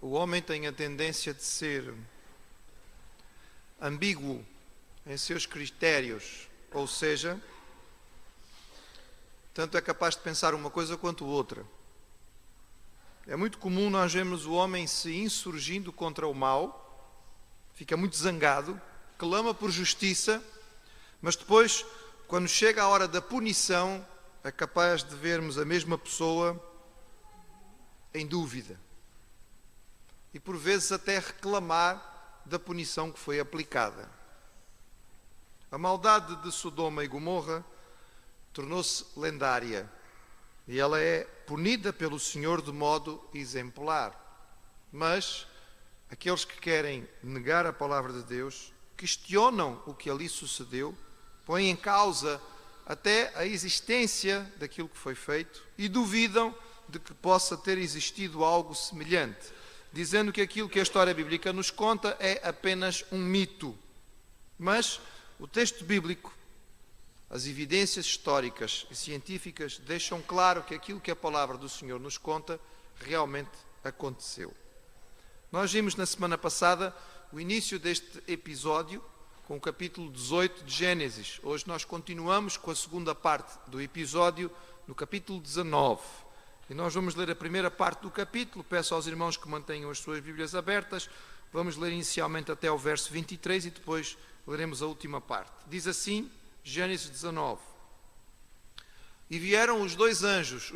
o homem tem a tendência de ser ambíguo em seus critérios, ou seja, tanto é capaz de pensar uma coisa quanto outra. É muito comum nós vermos o homem se insurgindo contra o mal, fica muito zangado, clama por justiça, mas depois, quando chega a hora da punição, é capaz de vermos a mesma pessoa em dúvida. E por vezes até reclamar da punição que foi aplicada. A maldade de Sodoma e Gomorra tornou-se lendária e ela é punida pelo Senhor de modo exemplar. Mas aqueles que querem negar a palavra de Deus questionam o que ali sucedeu, põem em causa até a existência daquilo que foi feito e duvidam de que possa ter existido algo semelhante, dizendo que aquilo que a história bíblica nos conta é apenas um mito. Mas o texto bíblico, as evidências históricas e científicas deixam claro que aquilo que a palavra do Senhor nos conta realmente aconteceu. Nós vimos na semana passada o início deste episódio com o capítulo 18 de Gênesis. Hoje nós continuamos com a segunda parte do episódio no capítulo 19. E nós vamos ler a primeira parte do capítulo. Peço aos irmãos que mantenham as suas Bíblias abertas. Vamos ler inicialmente até o verso 23 e depois leremos a última parte. Diz assim, Gênesis 19. E vieram os dois anjos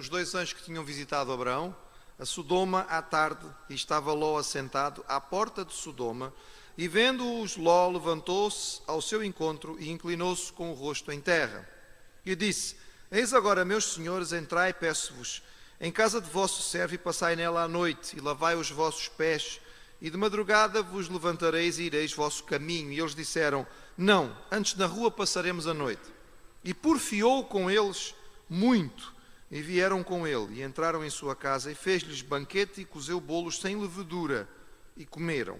que tinham visitado Abraão, a Sodoma à tarde, e estava Ló assentado à porta de Sodoma, e vendo-os, Ló levantou-se ao seu encontro e inclinou-se com o rosto em terra. E disse, eis agora, meus senhores, entrai, peço-vos, em casa de vosso servo e passai nela à noite, e lavai os vossos pés, e de madrugada vos levantareis e ireis vosso caminho. E eles disseram, não, antes na rua passaremos a noite. E porfiou com eles muito, e vieram com ele, e entraram em sua casa, e fez-lhes banquete, e cozeu bolos sem levedura, e comeram.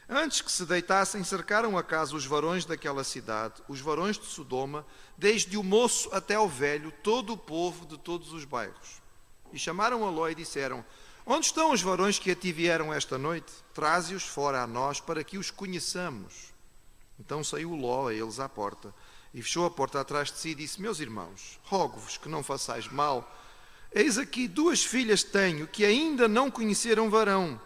Antes que se deitassem, cercaram a casa os varões daquela cidade, os varões de Sodoma, desde o moço até ao velho, todo o povo de todos os bairros. E chamaram a Ló e disseram, onde estão os varões que a ti vieram esta noite? Traze-os fora a nós, para que os conheçamos. Então saiu Ló a eles à porta, e fechou a porta atrás de si e disse, meus irmãos, rogo-vos que não façais mal. Eis aqui 2 filhas tenho, que ainda não conheceram varão.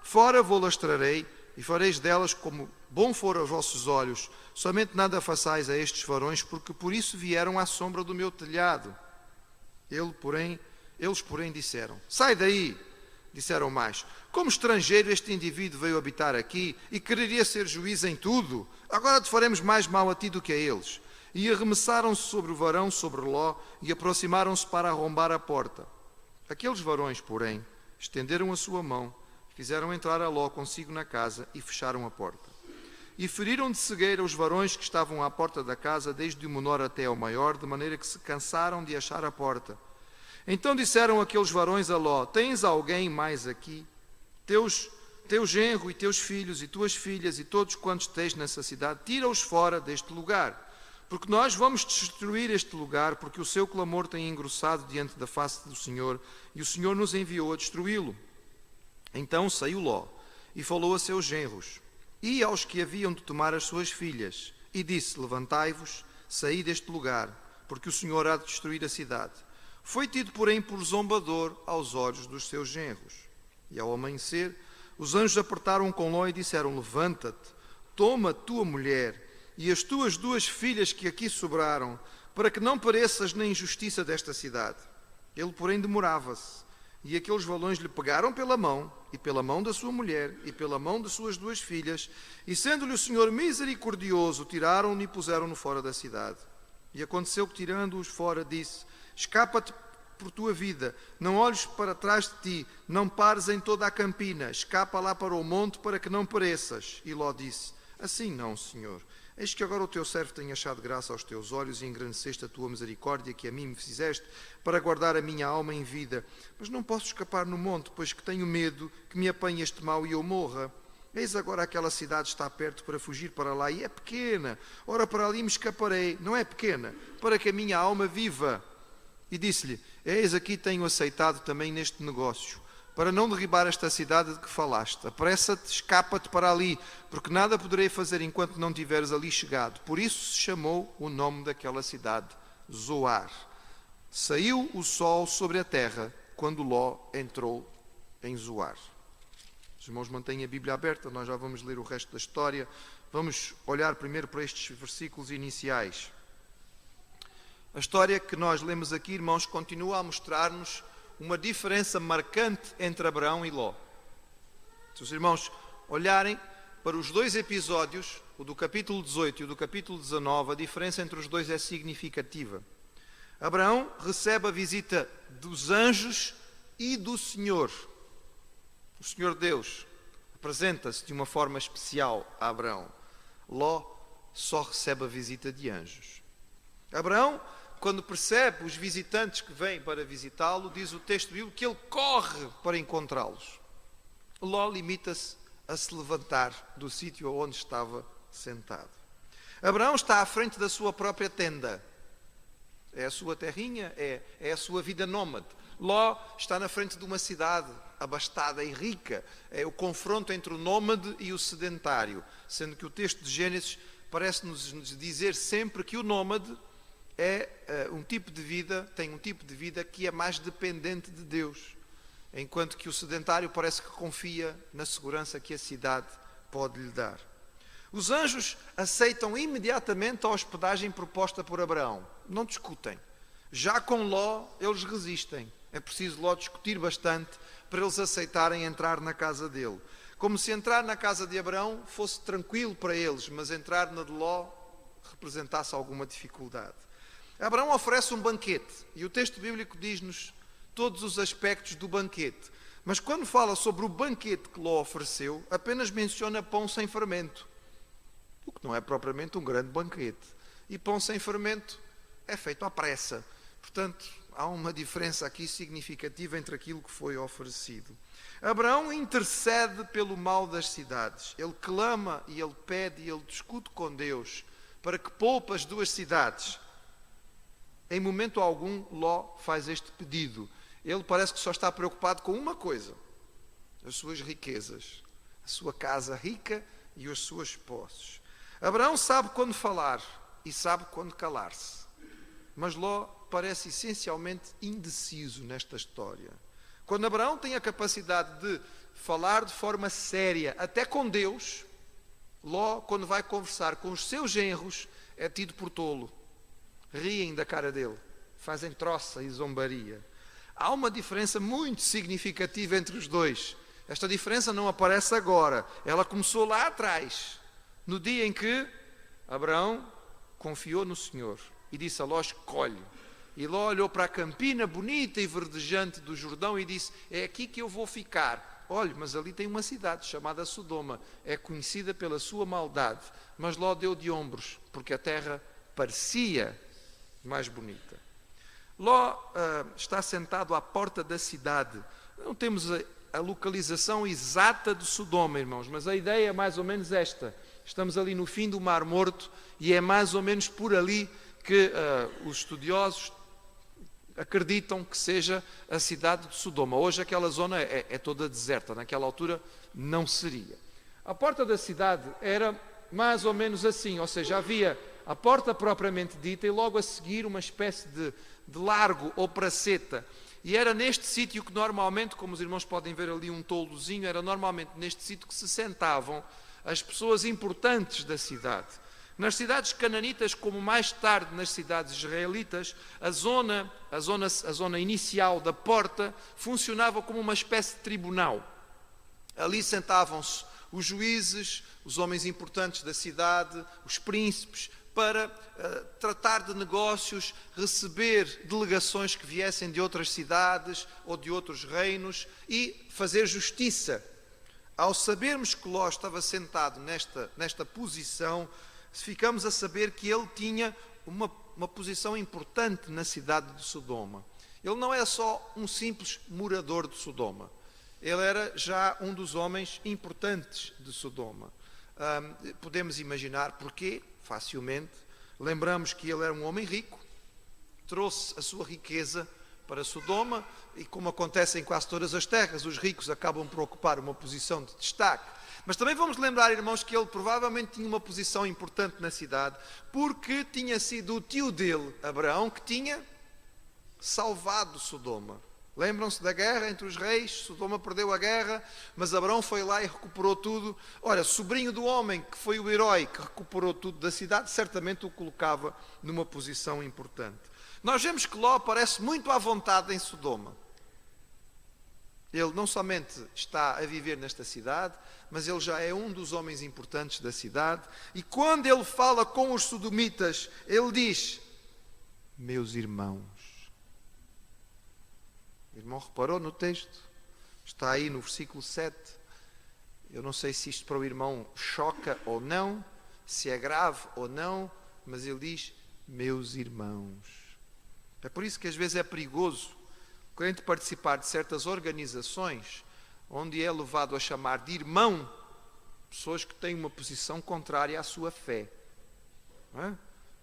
Fora vou-las trarei, e fareis delas como bom for aos vossos olhos. Somente nada façais a estes varões, porque por isso vieram à sombra do meu telhado. Eles, porém, disseram, sai daí. Disseram mais, como estrangeiro este indivíduo veio habitar aqui e quereria ser juiz em tudo. Agora te faremos mais mal a ti do que a eles. E arremessaram-se sobre o varão, sobre Ló, e aproximaram-se para arrombar a porta. Aqueles varões, porém, estenderam a sua mão, fizeram entrar a Ló consigo na casa e fecharam a porta. E feriram de cegueira os varões que estavam à porta da casa, desde o menor até ao maior, de maneira que se cansaram de achar a porta. Então disseram aqueles varões a Ló, tens alguém mais aqui? Teu genro e teus filhos e tuas filhas e todos quantos tens nessa cidade, tira-os fora deste lugar. Porque nós vamos destruir este lugar, porque o seu clamor tem engrossado diante da face do Senhor, e o Senhor nos enviou a destruí-lo. Então saiu Ló, e falou a seus genros, e aos que haviam de tomar as suas filhas, e disse, levantai-vos, saí deste lugar, porque o Senhor há de destruir a cidade. Foi tido, porém, por zombador aos olhos dos seus genros. E ao amanhecer, os anjos apertaram com Ló e disseram, levanta-te, toma a tua mulher e as tuas 2 filhas que aqui sobraram, para que não pareças na injustiça desta cidade. Ele, porém, demorava-se. E aqueles varões lhe pegaram pela mão, e pela mão da sua mulher, e pela mão de suas 2 filhas, e sendo-lhe o Senhor misericordioso, tiraram-no e puseram-no fora da cidade. E aconteceu que, tirando-os fora, disse, escapa-te por tua vida, não olhes para trás de ti, não pares em toda a campina, escapa lá para o monte para que não pereças. E Ló disse, assim não, Senhor, eis que agora o teu servo tem achado graça aos teus olhos e engrandeceste a tua misericórdia que a mim me fizeste para guardar a minha alma em vida. Mas não posso escapar no monte, pois que tenho medo que me apanhe este mal e eu morra. Eis agora aquela cidade está perto para fugir para lá e é pequena. Ora, para ali me escaparei, não é pequena, para que a minha alma viva. E disse-lhe, eis aqui tenho aceitado também neste negócio, para não derribar esta cidade de que falaste. Apressa-te, escapa-te para ali, porque nada poderei fazer enquanto não tiveres ali chegado. Por isso se chamou o nome daquela cidade, Zoar. Saiu o sol sobre a terra quando Ló entrou em Zoar. Os irmãos mantêm a Bíblia aberta, nós já vamos ler o resto da história. Vamos olhar primeiro para estes versículos iniciais. A história que nós lemos aqui, irmãos, continua a mostrar-nos uma diferença marcante entre Abraão e Ló. Se os irmãos olharem para os dois episódios, o do capítulo 18 e o do capítulo 19, a diferença entre os dois é significativa. Abraão recebe a visita dos anjos e do Senhor. O Senhor Deus apresenta-se de uma forma especial a Abraão. Ló só recebe a visita de anjos. Abraão, quando percebe os visitantes que vêm para visitá-lo, diz o texto bíblico que ele corre para encontrá-los. Ló limita-se a se levantar do sítio onde estava sentado. Abraão está à frente da sua própria tenda. É a sua terrinha, é a sua vida nómade. Ló está na frente de uma cidade abastada e rica. É o confronto entre o nómade e o sedentário, sendo que o texto de Gênesis parece-nos dizer sempre que o nómade tem um tipo de vida que é mais dependente de Deus, enquanto que o sedentário parece que confia na segurança que a cidade pode lhe dar. Os anjos aceitam imediatamente a hospedagem proposta por Abraão. Não discutem. Já com Ló, eles resistem. É preciso Ló discutir bastante para eles aceitarem entrar na casa dele. Como se entrar na casa de Abraão fosse tranquilo para eles, mas entrar na de Ló representasse alguma dificuldade. Abraão oferece um banquete, e o texto bíblico diz-nos todos os aspectos do banquete. Mas quando fala sobre o banquete que Ló ofereceu, apenas menciona pão sem fermento, o que não é propriamente um grande banquete. E pão sem fermento é feito à pressa. Portanto, há uma diferença aqui significativa entre aquilo que foi oferecido. Abraão intercede pelo mal das cidades. Ele clama e ele pede e ele discute com Deus para que poupe as duas cidades. Em momento algum, Ló faz este pedido. Ele parece que só está preocupado com uma coisa: as suas riquezas, a sua casa rica e as suas posses. Abraão sabe quando falar e sabe quando calar-se. Mas Ló parece essencialmente indeciso nesta história. Quando Abraão tem a capacidade de falar de forma séria, até com Deus, Ló, quando vai conversar com os seus genros, é tido por tolo. Riem da cara dele, fazem troça e zombaria. Há uma diferença muito significativa entre os dois. Esta diferença não aparece agora, ela começou lá atrás, no dia em que Abraão confiou no Senhor e disse a Ló: escolhe. E Ló olhou para a campina bonita e verdejante do Jordão e disse: é aqui que eu vou ficar. Olhe, mas ali tem uma cidade chamada Sodoma, é conhecida pela sua maldade. Mas Ló deu de ombros, porque a terra parecia mais bonita. Ló está sentado à porta da cidade. Não temos a localização exata de Sodoma, irmãos, mas a ideia é mais ou menos esta. Estamos ali no fim do Mar Morto e é mais ou menos por ali que os estudiosos acreditam que seja a cidade de Sodoma. Hoje aquela zona é toda deserta, naquela altura não seria. A porta da cidade era mais ou menos assim, ou seja, havia a porta propriamente dita e logo a seguir uma espécie de largo ou praceta. E era neste sítio que normalmente, como os irmãos podem ver ali um toldozinho, era normalmente neste sítio que se sentavam as pessoas importantes da cidade. Nas cidades cananitas, como mais tarde nas cidades israelitas, a zona inicial da porta funcionava como uma espécie de tribunal. Ali sentavam-se os juízes, os homens importantes da cidade, os príncipes, para tratar de negócios, receber delegações que viessem de outras cidades ou de outros reinos e fazer justiça. Ao sabermos que Ló estava sentado nesta posição, ficamos a saber que ele tinha uma posição importante na cidade de Sodoma. Ele não é só um simples morador de Sodoma. Ele era já um dos homens importantes de Sodoma. Podemos imaginar porquê, facilmente. Lembramos que ele era um homem rico, trouxe a sua riqueza para Sodoma, e como acontece em quase todas as terras, os ricos acabam por ocupar uma posição de destaque. Mas também vamos lembrar, irmãos, que ele provavelmente tinha uma posição importante na cidade, porque tinha sido o tio dele, Abraão, que tinha salvado Sodoma. Lembram-se da guerra entre os reis? Sodoma perdeu a guerra, mas Abraão foi lá e recuperou tudo. Ora, sobrinho do homem que foi o herói que recuperou tudo da cidade, certamente o colocava numa posição importante. Nós vemos que Ló parece muito à vontade em Sodoma. Ele não somente está a viver nesta cidade, mas ele já é um dos homens importantes da cidade. E quando ele fala com os sodomitas, ele diz: meus irmãos. O irmão reparou no texto? Está aí no versículo 7. Eu não sei se isto para o irmão choca ou não, se é grave ou não, mas ele diz: meus irmãos. É por isso que às vezes é perigoso o crente participar de certas organizações onde é levado a chamar de irmão pessoas que têm uma posição contrária à sua fé. Não é?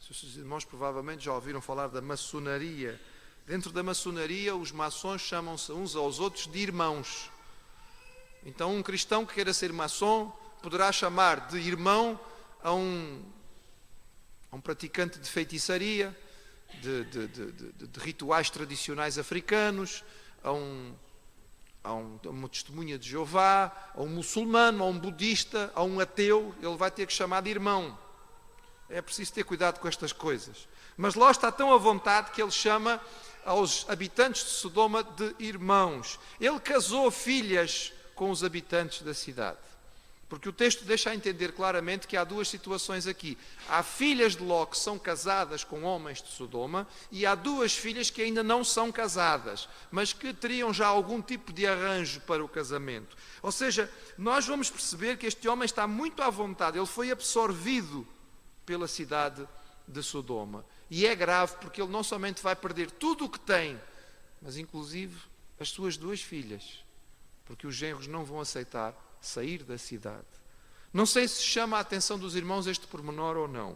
Os irmãos provavelmente já ouviram falar da maçonaria. Dentro da maçonaria, os maçons chamam-se uns aos outros de irmãos. Então, um cristão que queira ser maçom poderá chamar de irmão a um praticante de feitiçaria, de rituais tradicionais africanos, a uma testemunha de Jeová, a um muçulmano, a um budista, a um ateu. Ele vai ter que chamar de irmão. É preciso ter cuidado com estas coisas. Mas Ló está tão à vontade que ele chama aos habitantes de Sodoma de irmãos. Ele casou filhas com os habitantes da cidade. Porque o texto deixa a entender claramente que há duas situações aqui. Há filhas de Ló que são casadas com homens de Sodoma e há duas filhas que ainda não são casadas, mas que teriam já algum tipo de arranjo para o casamento. Ou seja, nós vamos perceber que este homem está muito à vontade. Ele foi absorvido pela cidade de Sodoma. E é grave porque ele não somente vai perder tudo o que tem, mas inclusive as suas duas filhas, porque os genros não vão aceitar sair da cidade. Não sei se chama a atenção dos irmãos este pormenor ou não.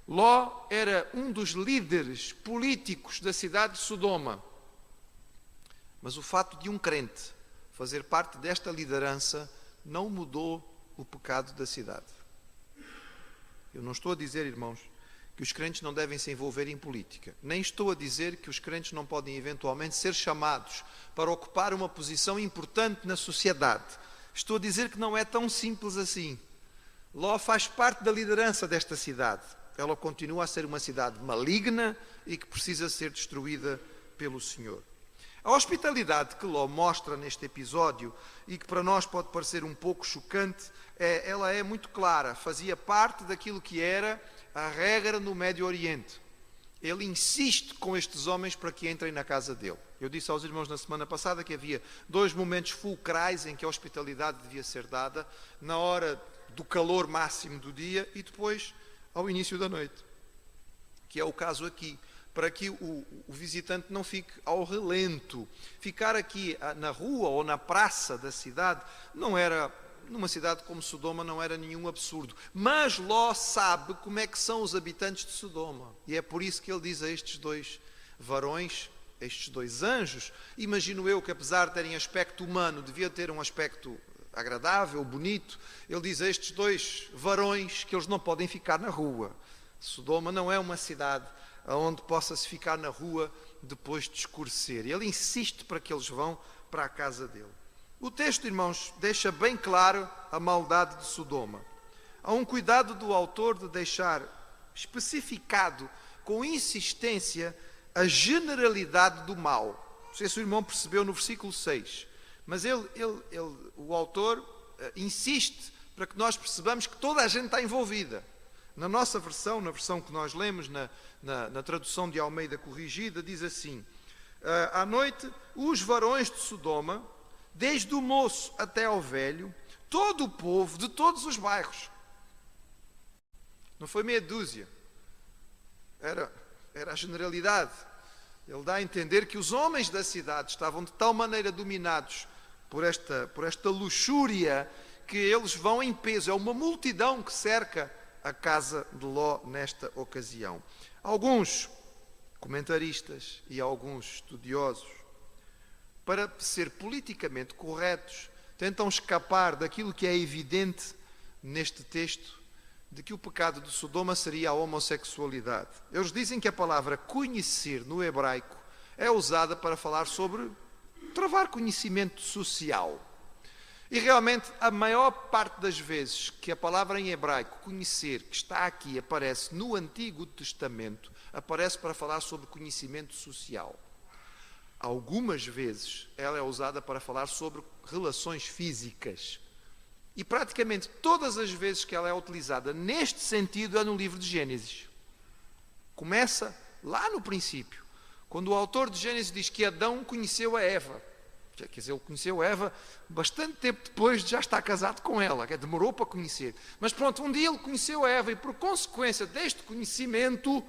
Ló era um dos líderes políticos da cidade de Sodoma, mas o fato de um crente fazer parte desta liderança não mudou o pecado da cidade. Eu não estou a dizer, irmãos, que os crentes não devem se envolver em política. Nem estou a dizer que os crentes não podem eventualmente ser chamados para ocupar uma posição importante na sociedade. Estou a dizer que não é tão simples assim. Ló faz parte da liderança desta cidade. Ela continua a ser uma cidade maligna e que precisa ser destruída pelo Senhor. A hospitalidade que Ló mostra neste episódio, e que para nós pode parecer um pouco chocante, ela é muito clara. Fazia parte daquilo que era a regra no Médio Oriente. Ele insiste com estes homens para que entrem na casa dele. Eu disse aos irmãos na semana passada que havia dois momentos fulcrais em que a hospitalidade devia ser dada: na hora do calor máximo do dia e depois ao início da noite, que é o caso aqui, para que o visitante não fique ao relento. Ficar aqui na rua ou na praça da cidade não era, numa cidade como Sodoma, não era nenhum absurdo. Mas Ló sabe como é que são os habitantes de Sodoma. E é por isso que ele diz a estes dois varões, estes dois anjos, imagino eu que apesar de terem aspecto humano, devia ter um aspecto agradável, bonito. Ele diz a estes dois varões que eles não podem ficar na rua. Sodoma não é uma cidade onde possa-se ficar na rua depois de escurecer. Ele insiste para que eles vão para a casa dele. O texto, irmãos, deixa bem claro a maldade de Sodoma. Há um cuidado do autor de deixar especificado com insistência a generalidade do mal. Não sei se o irmão percebeu no versículo 6, mas o autor insiste para que nós percebamos que toda a gente está envolvida. Na nossa versão, na versão que nós lemos, na tradução de Almeida Corrigida, diz assim: à noite, os varões de Sodoma, desde o moço até ao velho, todo o povo de todos os bairros. Não foi meia dúzia, era a generalidade. Ele dá a entender que os homens da cidade estavam de tal maneira dominados por esta luxúria que eles vão em peso. É uma multidão que cerca a casa de Ló nesta ocasião. Alguns comentaristas e alguns estudiosos, para ser politicamente corretos, tentam escapar daquilo que é evidente neste texto, de que o pecado de Sodoma seria a homossexualidade. Eles dizem que a palavra conhecer no hebraico é usada para falar sobre travar conhecimento social. E realmente a maior parte das vezes que a palavra em hebraico conhecer, que está aqui, aparece no Antigo Testamento, aparece para falar sobre conhecimento social. Algumas vezes ela é usada para falar sobre relações físicas. E praticamente todas as vezes que ela é utilizada neste sentido é no livro de Gênesis. Começa lá no princípio, quando o autor de Gênesis diz que Adão conheceu a Eva. Quer dizer, ele conheceu Eva bastante tempo depois de já estar casado com ela, que demorou para conhecer. Mas pronto, um dia ele conheceu a Eva e por consequência deste conhecimento,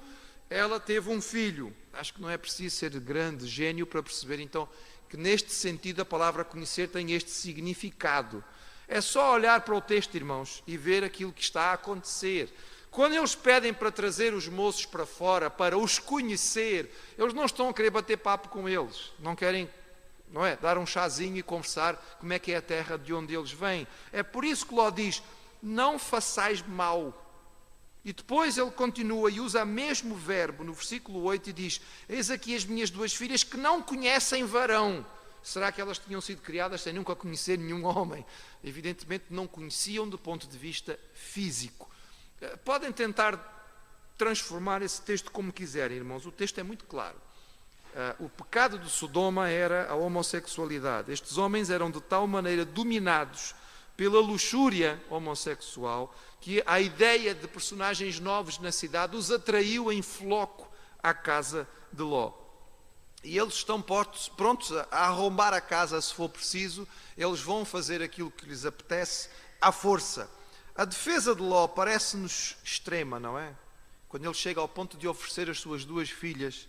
ela teve um filho. Acho que não é preciso ser grande gênio para perceber então que neste sentido a palavra conhecer tem este significado. É só olhar para o texto, irmãos, e ver aquilo que está a acontecer. Quando eles pedem para trazer os moços para fora, para os conhecer, eles não estão a querer bater papo com eles, não querem, não é, dar um chazinho e conversar como é que é a terra de onde eles vêm. É por isso que Ló diz, não façais mal. E depois ele continua e usa o mesmo verbo no versículo 8 e diz, eis aqui as minhas duas filhas que não conhecem varão. Será que elas tinham sido criadas sem nunca conhecer nenhum homem? Evidentemente não conheciam do ponto de vista físico. Podem tentar transformar esse texto como quiserem, irmãos. O texto é muito claro. O pecado de Sodoma era a homossexualidade. Estes homens eram de tal maneira dominados pela luxúria homossexual que a ideia de personagens novos na cidade os atraiu em floco à casa de Ló. E eles estão prontos a arrombar a casa se for preciso, eles vão fazer aquilo que lhes apetece à força. A defesa de Ló parece-nos extrema, não é? Quando ele chega ao ponto de oferecer as suas duas filhas,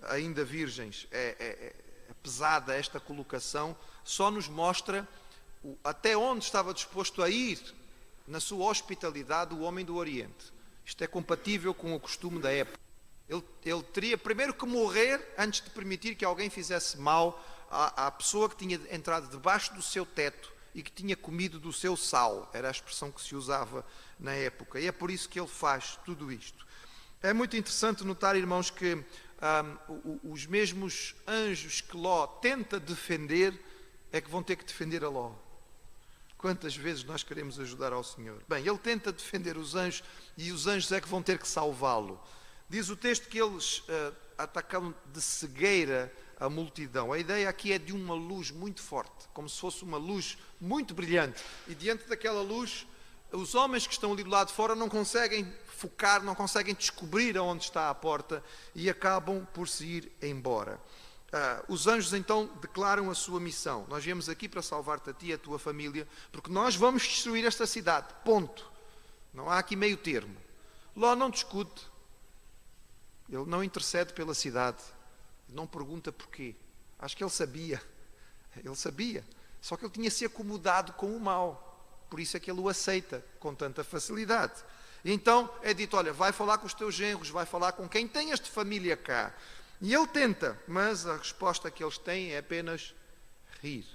ainda virgens, é pesada esta colocação, só nos mostra até onde estava disposto a ir na sua hospitalidade o homem do Oriente. Isto é compatível com o costume da época. Ele teria primeiro que morrer antes de permitir que alguém fizesse mal à pessoa que tinha entrado debaixo do seu teto e que tinha comido do seu sal. Era a expressão que se usava na época. E é por isso que ele faz tudo isto. É muito interessante notar, irmãos, que os mesmos anjos que Ló tenta defender é que vão ter que defender a Ló. Quantas vezes nós queremos ajudar ao Senhor? Bem, ele tenta defender os anjos e os anjos é que vão ter que salvá-lo. Diz o texto que eles atacaram de cegueira a multidão. A ideia aqui é de uma luz muito forte, como se fosse uma luz muito brilhante. E diante daquela luz, os homens que estão ali do lado de fora não conseguem focar, não conseguem descobrir aonde está a porta e acabam por se ir embora. Os anjos então declaram a sua missão. Nós viemos aqui para salvar-te a ti e a tua família, porque nós vamos destruir esta cidade. Ponto. Não há aqui meio termo. Ló não discute. Ele não intercede pela cidade. Não pergunta porquê. Acho que ele sabia. Ele sabia. Só que ele tinha se acomodado com o mal. Por isso é que ele o aceita com tanta facilidade. Então é dito, olha, vai falar com os teus genros, vai falar com quem tenhas de família cá. E ele tenta, mas a resposta que eles têm é apenas rir.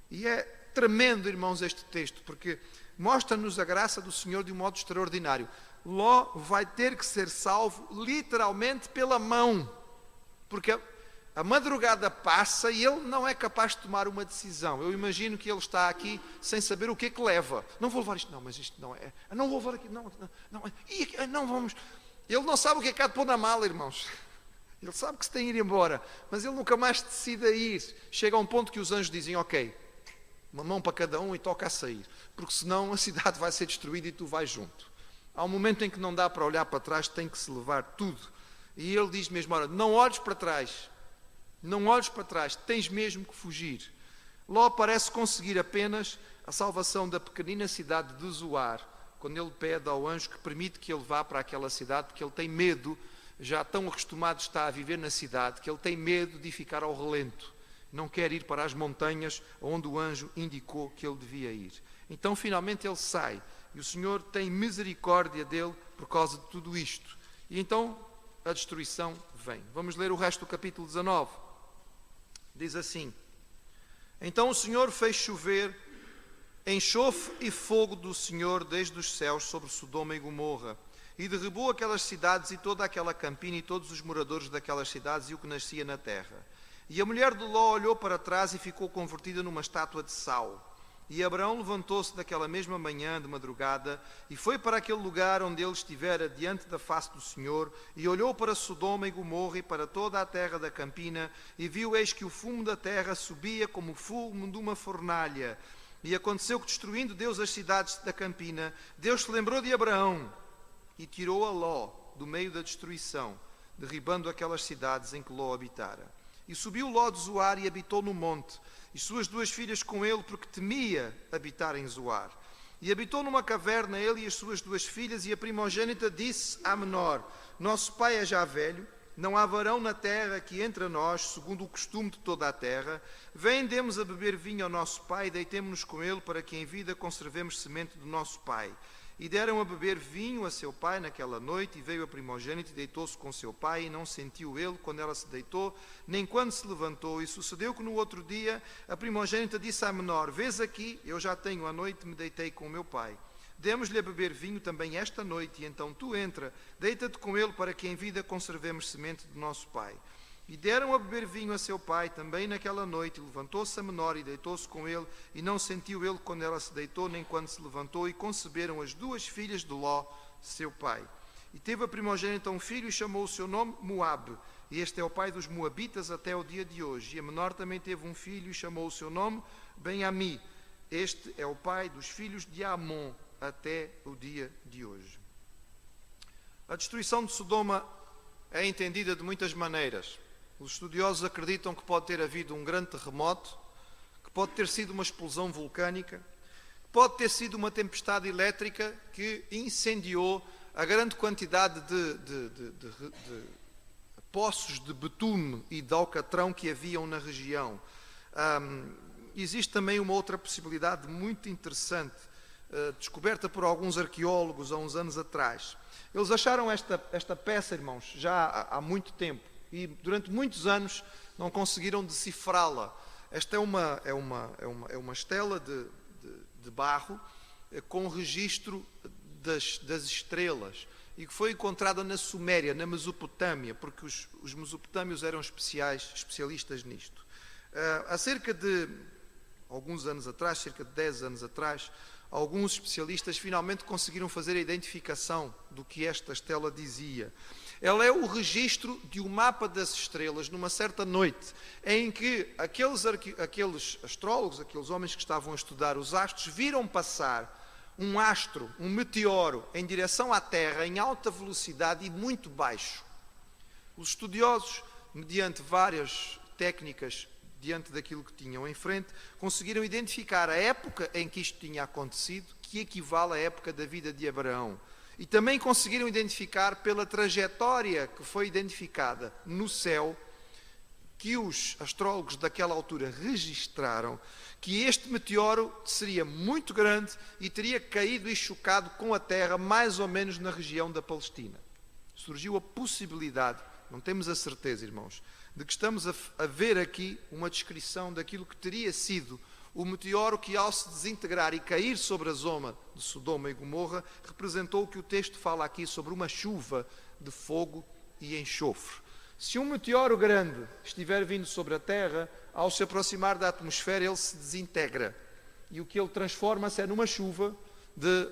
E é tremendo, irmãos, este texto, porque mostra-nos a graça do Senhor de um modo extraordinário. Ló vai ter que ser salvo literalmente pela mão, porque a madrugada passa e ele não é capaz de tomar uma decisão. Eu imagino que ele está aqui sem saber o que é que leva. Não vou levar isto, não, mas isto não é. Não vou levar aqui, não vamos. Ele não sabe o que é que há de pôr na mala, irmãos. Ele sabe que se tem de ir embora, mas ele nunca mais decide a ir. Chega a um ponto que os anjos dizem, ok, uma mão para cada um e toca a sair, porque senão a cidade vai ser destruída e tu vais junto. Há um momento em que não dá para olhar para trás, tem que se levar tudo. E ele diz mesmo, olha, não olhes para trás, não olhes para trás, tens mesmo que fugir. Ló parece conseguir apenas a salvação da pequenina cidade de Zoar, quando ele pede ao anjo que permite que ele vá para aquela cidade, porque ele tem medo, já tão acostumado está a viver na cidade, que ele tem medo de ficar ao relento. Não quer ir para as montanhas onde o anjo indicou que ele devia ir. Então, finalmente, ele sai. E o Senhor tem misericórdia dele por causa de tudo isto. E então, a destruição vem. Vamos ler o resto do capítulo 19. Diz assim: Então o Senhor fez chover enxofre e fogo do Senhor desde os céus sobre Sodoma e Gomorra, e derribou aquelas cidades e toda aquela campina e todos os moradores daquelas cidades e o que nascia na terra. E a mulher de Ló olhou para trás e ficou convertida numa estátua de sal. E Abraão levantou-se daquela mesma manhã de madrugada e foi para aquele lugar onde ele estivera diante da face do Senhor e olhou para Sodoma e Gomorra e para toda a terra da campina e viu, eis que o fumo da terra subia como o fumo de uma fornalha. E aconteceu que, destruindo Deus as cidades da campina, Deus se lembrou de Abraão e tirou a Ló do meio da destruição, derribando aquelas cidades em que Ló habitara. E subiu Ló de Zoar e habitou no monte, e suas duas filhas com ele, porque temia habitar em Zoar. E habitou numa caverna ele e as suas duas filhas, e a primogênita disse à menor: Nosso pai é já velho, não há varão na terra que entre a nós, segundo o costume de toda a terra. Vem, demos a beber vinho ao nosso pai, e deitemo-nos com ele, para que em vida conservemos semente do nosso pai. E deram a beber vinho a seu pai naquela noite, e veio a primogênita e deitou-se com seu pai, e não sentiu ele quando ela se deitou, nem quando se levantou. E sucedeu que no outro dia a primogênita disse à menor: Vês aqui, eu já tenho a noite, me deitei com o meu pai. Demos-lhe a beber vinho também esta noite, e então tu entra, deita-te com ele, para que em vida conservemos semente do nosso pai. E deram a beber vinho a seu pai também naquela noite, e levantou-se a menor e deitou-se com ele, e não sentiu ele quando ela se deitou, nem quando se levantou, e conceberam as duas filhas de Ló, seu pai. E teve a primogênita um filho, e chamou o seu nome Moabe, e este é o pai dos moabitas até o dia de hoje. E a menor também teve um filho, e chamou o seu nome Ben-Ami, este é o pai dos filhos de Amon, até o dia de hoje. A destruição de Sodoma é entendida de muitas maneiras. Os estudiosos acreditam que pode ter havido um grande terremoto, que pode ter sido uma explosão vulcânica, que pode ter sido uma tempestade elétrica que incendiou a grande quantidade de poços de betume e de alcatrão que haviam na região. Existe também uma outra possibilidade muito interessante, descoberta por alguns arqueólogos há uns anos atrás. Eles acharam esta peça, irmãos, já há muito tempo, e durante muitos anos não conseguiram decifrá-la. Esta é uma estela de barro com registro das estrelas, e que foi encontrada na Suméria, na Mesopotâmia, porque os mesopotâmios eram especialistas nisto. Há cerca de alguns anos atrás, cerca de 10 anos atrás, alguns especialistas finalmente conseguiram fazer a identificação do que esta estela dizia. Ela é o registro de um mapa das estrelas numa certa noite, em que aqueles astrólogos, aqueles homens que estavam a estudar os astros, viram passar um astro, um meteoro, em direção à Terra, em alta velocidade e muito baixo. Os estudiosos, mediante várias técnicas, diante daquilo que tinham em frente, conseguiram identificar a época em que isto tinha acontecido, que equivale à época da vida de Abraão. E também conseguiram identificar pela trajetória que foi identificada no céu, que os astrólogos daquela altura registraram, que este meteoro seria muito grande e teria caído e chocado com a Terra mais ou menos na região da Palestina. Surgiu a possibilidade, não temos a certeza, irmãos, de que estamos a ver aqui uma descrição daquilo que teria sido o meteoro que, ao se desintegrar e cair sobre a zona de Sodoma e Gomorra, representou o que o texto fala aqui sobre uma chuva de fogo e enxofre. Se um meteoro grande estiver vindo sobre a Terra, ao se aproximar da atmosfera, ele se desintegra. E o que ele transforma-se é numa chuva de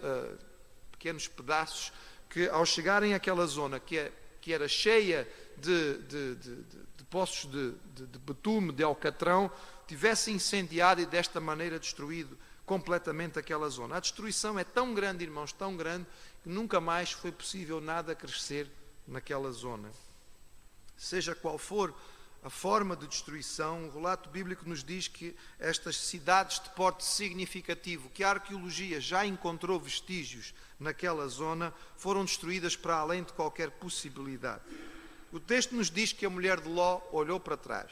pequenos pedaços que, ao chegarem àquela zona que era cheia de poços de betume, de alcatrão, tivesse incendiado e desta maneira destruído completamente aquela zona. A destruição é tão grande, irmãos, tão grande, que nunca mais foi possível nada crescer naquela zona. Seja qual for a forma de destruição, o relato bíblico nos diz que estas cidades de porte significativo, que a arqueologia já encontrou vestígios naquela zona, foram destruídas para além de qualquer possibilidade. O texto nos diz que a mulher de Ló olhou para trás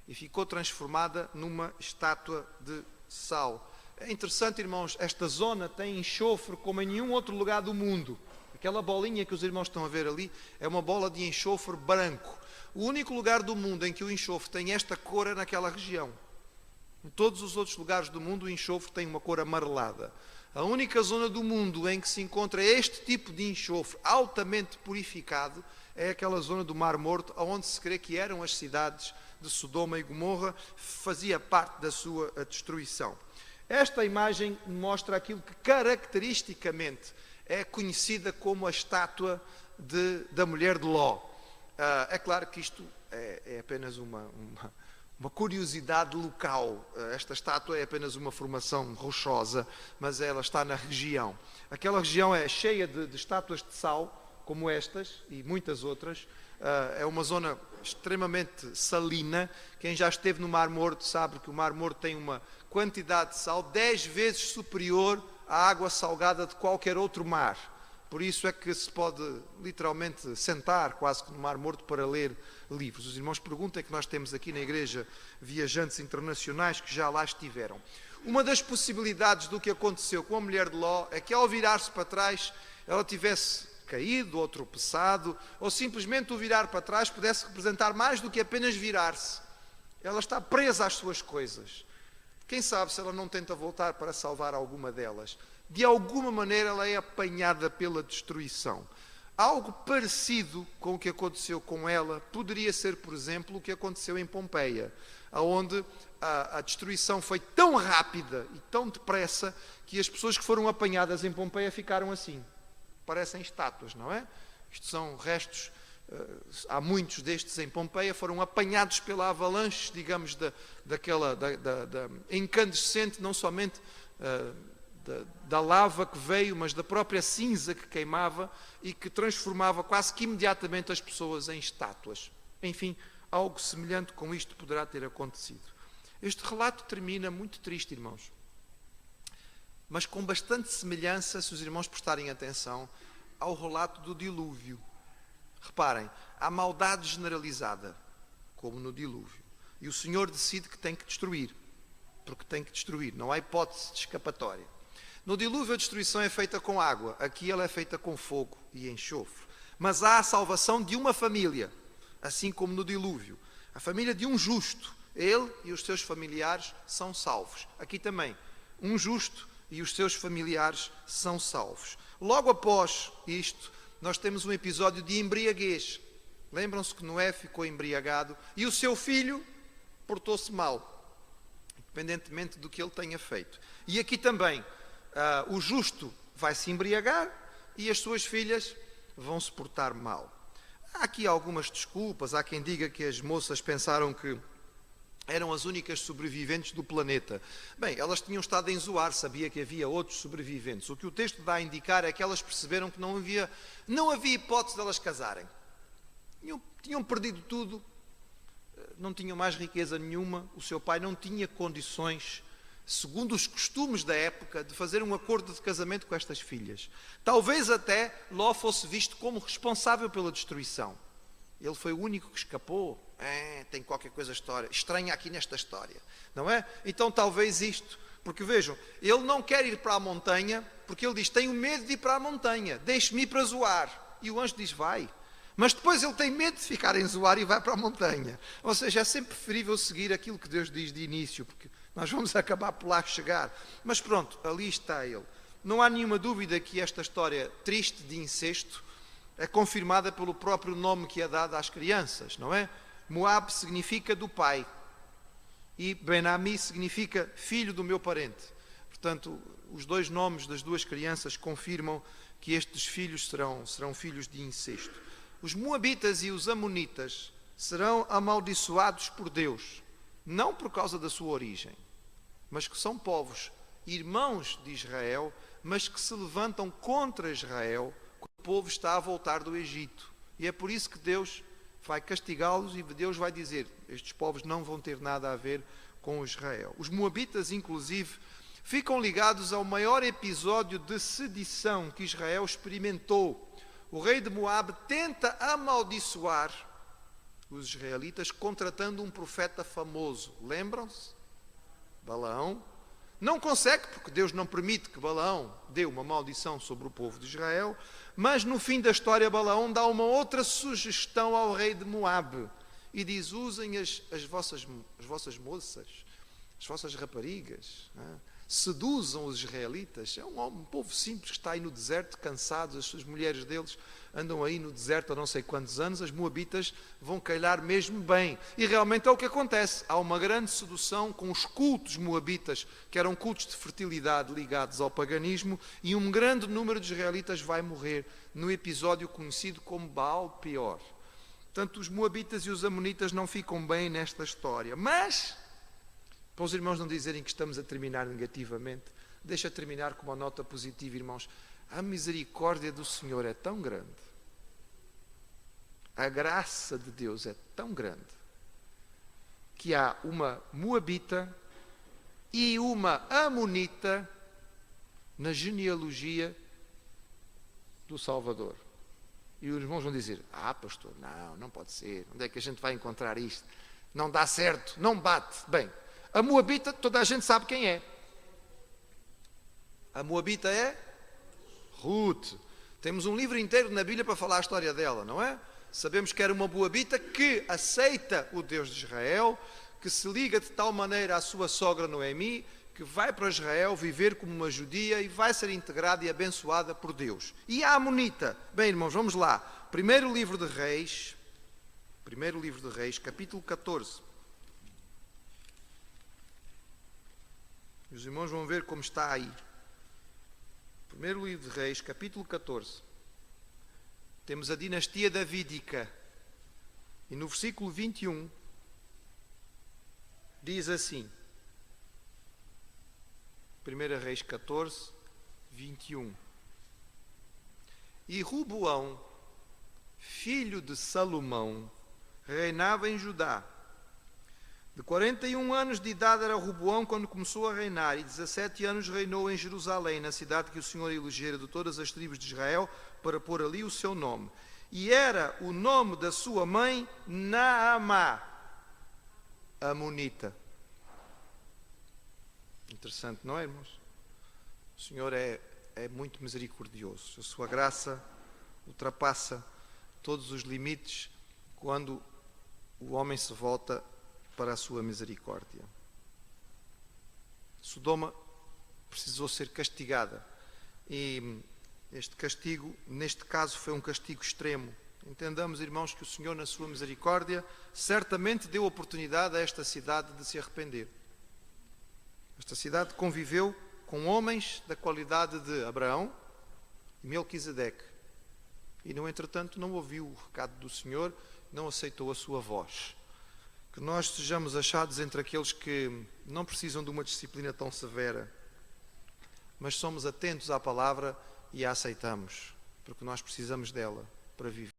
e ficou transformada numa estátua de sal. É interessante, irmãos, esta zona tem enxofre como em nenhum outro lugar do mundo. Aquela bolinha que os irmãos estão a ver ali é uma bola de enxofre branco. O único lugar do mundo em que o enxofre tem esta cor é naquela região. Em todos os outros lugares do mundo o enxofre tem uma cor amarelada. A única zona do mundo em que se encontra este tipo de enxofre altamente purificado é aquela zona do Mar Morto, onde se crê que eram as cidades de Sodoma e Gomorra, fazia parte da sua destruição. Esta imagem mostra aquilo que caracteristicamente é conhecida como a estátua da mulher de Ló. É claro que isto é apenas uma curiosidade local. Esta estátua é apenas uma formação rochosa, mas ela está na região. Aquela região é cheia de estátuas de sal, como estas e muitas outras. É uma zona extremamente salina. Quem já esteve no Mar Morto sabe que o Mar Morto tem uma quantidade de sal 10 vezes superior à água salgada de qualquer outro mar. Por isso é que se pode literalmente sentar quase que no Mar Morto para ler livros. Os irmãos perguntam que nós temos aqui na igreja viajantes internacionais que já lá estiveram. Uma das possibilidades do que aconteceu com a mulher de Ló é que ao virar-se para trás ela tivesse caído ou tropeçado, ou simplesmente o virar para trás pudesse representar mais do que apenas virar-se. Ela está presa às suas coisas. Quem sabe se ela não tenta voltar para salvar alguma delas. De alguma maneira ela é apanhada pela destruição. Algo parecido com o que aconteceu com ela poderia ser, por exemplo, o que aconteceu em Pompeia, onde a destruição foi tão rápida e tão depressa que as pessoas que foram apanhadas em Pompeia ficaram assim. Parecem estátuas, não é? Isto são restos, há muitos destes em Pompeia, foram apanhados pela avalanche, digamos, da incandescente, não somente da lava que veio, mas da própria cinza que queimava e que transformava quase que imediatamente as pessoas em estátuas. Enfim, algo semelhante com isto poderá ter acontecido. Este relato termina muito triste, irmãos, mas com bastante semelhança, se os irmãos prestarem atenção, ao relato do dilúvio. Reparem, há maldade generalizada, como no dilúvio, e o Senhor decide que tem que destruir, porque tem que destruir, não há hipótese de escapatória. No dilúvio a destruição é feita com água, aqui ela é feita com fogo e enxofre. Mas há a salvação de uma família, assim como no dilúvio. A família de um justo, ele e os seus familiares são salvos. Aqui também, um justo e os seus familiares são salvos. Logo após isto, nós temos um episódio de embriaguez. Lembram-se que Noé ficou embriagado e o seu filho portou-se mal, independentemente do que ele tenha feito. E aqui também, o justo vai se embriagar e as suas filhas vão se portar mal. Há aqui algumas desculpas. Há quem diga que as moças pensaram que eram as únicas sobreviventes do planeta. Bem, elas tinham estado em Zoar, sabia que havia outros sobreviventes. O que o texto dá a indicar é que elas perceberam que não havia hipótese de elas casarem. Tinham perdido tudo, não tinham mais riqueza nenhuma, o seu pai não tinha condições, segundo os costumes da época, de fazer um acordo de casamento com estas filhas. Talvez até Ló fosse visto como responsável pela destruição. Ele foi o único que escapou. Tem qualquer coisa estranha aqui nesta história, não é? Então talvez isto, porque vejam, ele não quer ir para a montanha, porque ele diz, tenho medo de ir para a montanha, deixe-me ir para Zoar. E o anjo diz, vai. Mas depois ele tem medo de ficar em Zoar e vai para a montanha. Ou seja, é sempre preferível seguir aquilo que Deus diz de início, porque nós vamos acabar por lá chegar. Mas pronto, ali está ele. Não há nenhuma dúvida que esta história triste de incesto é confirmada pelo próprio nome que é dado às crianças, não é? Moab significa do pai e Ben-Ami significa filho do meu parente. Portanto, os dois nomes das duas crianças confirmam que estes filhos serão filhos de incesto. Os moabitas e os amonitas serão amaldiçoados por Deus, não por causa da sua origem, mas que são povos irmãos de Israel, mas que se levantam contra Israel quando o povo está a voltar do Egito. E é por isso que Deus vai castigá-los e Deus vai dizer, estes povos não vão ter nada a ver com Israel. Os moabitas, inclusive, ficam ligados ao maior episódio de sedição que Israel experimentou. O rei de Moabe tenta amaldiçoar os israelitas contratando um profeta famoso. Lembram-se? Balaão. Não consegue, porque Deus não permite que Balaão dê uma maldição sobre o povo de Israel, mas no fim da história Balaão dá uma outra sugestão ao rei de Moabe e diz: usem as vossas moças, as vossas raparigas, seduzam os israelitas. É um povo simples que está aí no deserto, cansados, as suas mulheres deles andam aí no deserto há não sei quantos anos, as moabitas vão calhar mesmo bem. E realmente é o que acontece. Há uma grande sedução com os cultos moabitas, que eram cultos de fertilidade ligados ao paganismo, e um grande número de israelitas vai morrer no episódio conhecido como Baal Peor. Portanto, os moabitas e os amonitas não ficam bem nesta história. Mas, para os irmãos não dizerem que estamos a terminar negativamente, deixa terminar com uma nota positiva, irmãos. A misericórdia do Senhor é tão grande, a graça de Deus é tão grande, que há uma moabita e uma amonita na genealogia do Salvador. E os irmãos vão dizer: pastor, não pode ser, onde é que a gente vai encontrar isto? Não dá certo, não bate. Bem, a moabita, toda a gente sabe quem é. A moabita é Ruth. Temos um livro inteiro na Bíblia para falar a história dela, não é? Sabemos que era uma moabita que aceita o Deus de Israel, que se liga de tal maneira à sua sogra Noemi, que vai para Israel viver como uma judia e vai ser integrada e abençoada por Deus. E a amonita? Bem, irmãos, vamos lá. Primeiro livro de Reis, capítulo 14. Os irmãos vão ver como está aí. Primeiro livro de Reis, capítulo 14. Temos a dinastia davídica. E no versículo 21 diz assim. 1 Reis 14, 21. E Roboão, filho de Salomão, reinava em Judá. De 41 anos de idade era Roboão quando começou a reinar, e 17 anos reinou em Jerusalém, na cidade que o Senhor elegera de todas as tribos de Israel, para pôr ali o seu nome. E era o nome da sua mãe Naamá, amonita. Interessante, não é, irmãos? O Senhor é muito misericordioso. A sua graça ultrapassa todos os limites quando o homem se volta para a sua misericórdia. Sodoma precisou ser castigada. E este castigo, neste caso, foi um castigo extremo. Entendamos, irmãos, que o Senhor, na sua misericórdia, certamente deu oportunidade a esta cidade de se arrepender. Esta cidade conviveu com homens da qualidade de Abraão e Melquisedeque. E, no entretanto, não ouviu o recado do Senhor, não aceitou a sua voz. Que nós sejamos achados entre aqueles que não precisam de uma disciplina tão severa, mas somos atentos à palavra e a aceitamos, porque nós precisamos dela para viver.